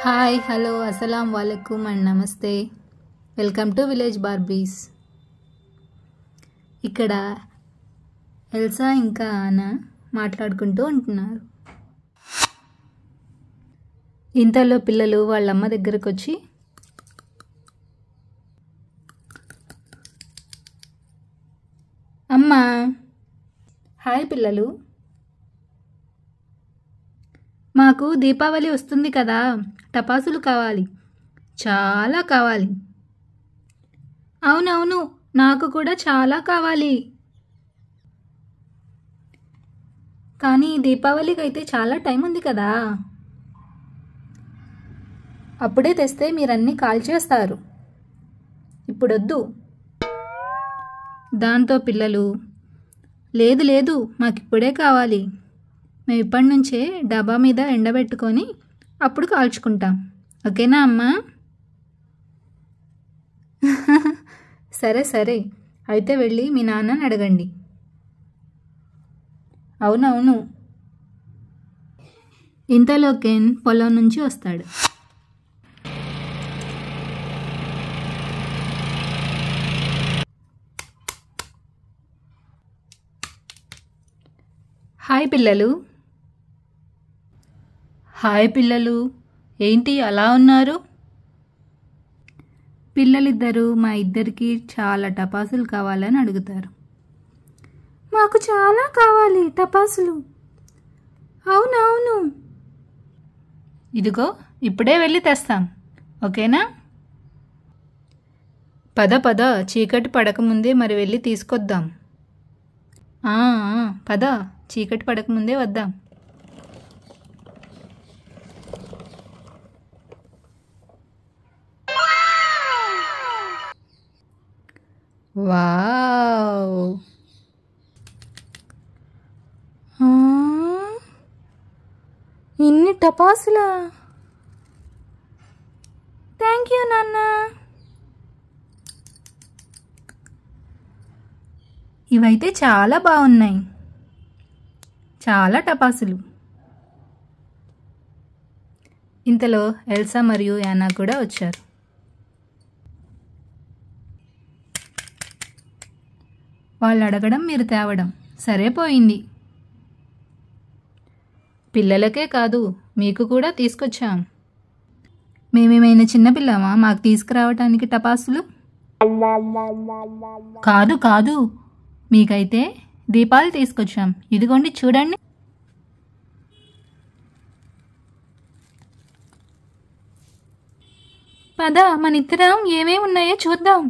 Hi hello అస్సలం వాలేకుమ్ and నమస్తే. Welcome to village బార్బీస్. ఇక్కడ ఎల్సా ఇంకా ఆనా మాట్లాడుకుంటూ ఉంటున్నారు. ఇంతలో పిల్లలు వాళ్ళమ్మ దగ్గరకు వచ్చి అమ్మా, హాయ్ పిల్లలు, మాకు దీపావళి వస్తుంది కదా, టపాసులు కావాలి, చాలా కావాలి. అవునవును, నాకు కూడా చాలా కావాలి. కానీ దీపావళికి అయితే చాలా టైం ఉంది కదా, అప్పుడే తెస్తే మీరన్నీ కాల్చేస్తారు, ఇప్పుడొద్దు. దాంతో పిల్లలు లేదు లేదు, మాకిప్పుడే కావాలి, మేము ఇప్పటి నుంచే డబ్బా మీద ఎండబెట్టుకొని అప్పుడు కాల్చుకుంటాం, ఓకేనా అమ్మా? సరే సరే, అయితే వెళ్ళి మీ నాన్నని అడగండి. అవునవును. ఇంతలో కెన్ పొలం నుంచి వస్తాడు. హాయ్ పిల్లలు. హాయ్ పిల్లలు, ఏంటి అలా ఉన్నారు? పిల్లలిద్దరూ మా ఇద్దరికి చాలా టపాసులు కావాలని అడుగుతారు. మాకు చాలా కావాలి టపాసులు. అవునవును. ఇదిగో ఇప్పుడే వెళ్ళి తెస్తాం, ఓకేనా? పద పద, చీకటి పడకముందే మరి వెళ్ళి తీసుకొద్దాం. పద, చీకటి పడకముందే వద్దాం. వావ్, ఇన్ని టపాసులా! థ్యాంక్ యూ నాన్న. ఇవైతే చాలా బాగున్నాయి, చాలా టపాసులు. ఇంతలో ఎల్సా మరియు యానా కూడా వచ్చారు. వాళ్ళు అడగడం మీరు తేవడం సరే పోయింది. పిల్లలకే కాదు, మీకు కూడా తీసుకొచ్చాం. మేమేమైనా చిన్నపిల్లమా మాకు తీసుకురావటానికి టపాసులు? కాదు కాదు, మీకైతే దీపాలు తీసుకొచ్చాం, ఇదిగోండి చూడండి. పద, మన ఇద్దరం ఏమేమి ఉన్నాయో చూద్దాం.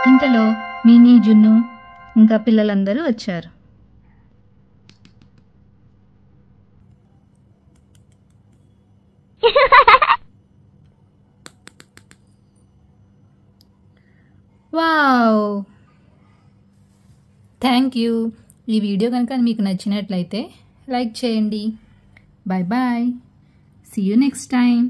ఇంతలో మినీ, జున్ను ఇంకా పిల్లలందరూ వచ్చారు. Wow, thank you. ఈ వీడియో కనుక మీకు నచ్చినట్లయితే లైక్ చేయండి. Bye bye, see you next time.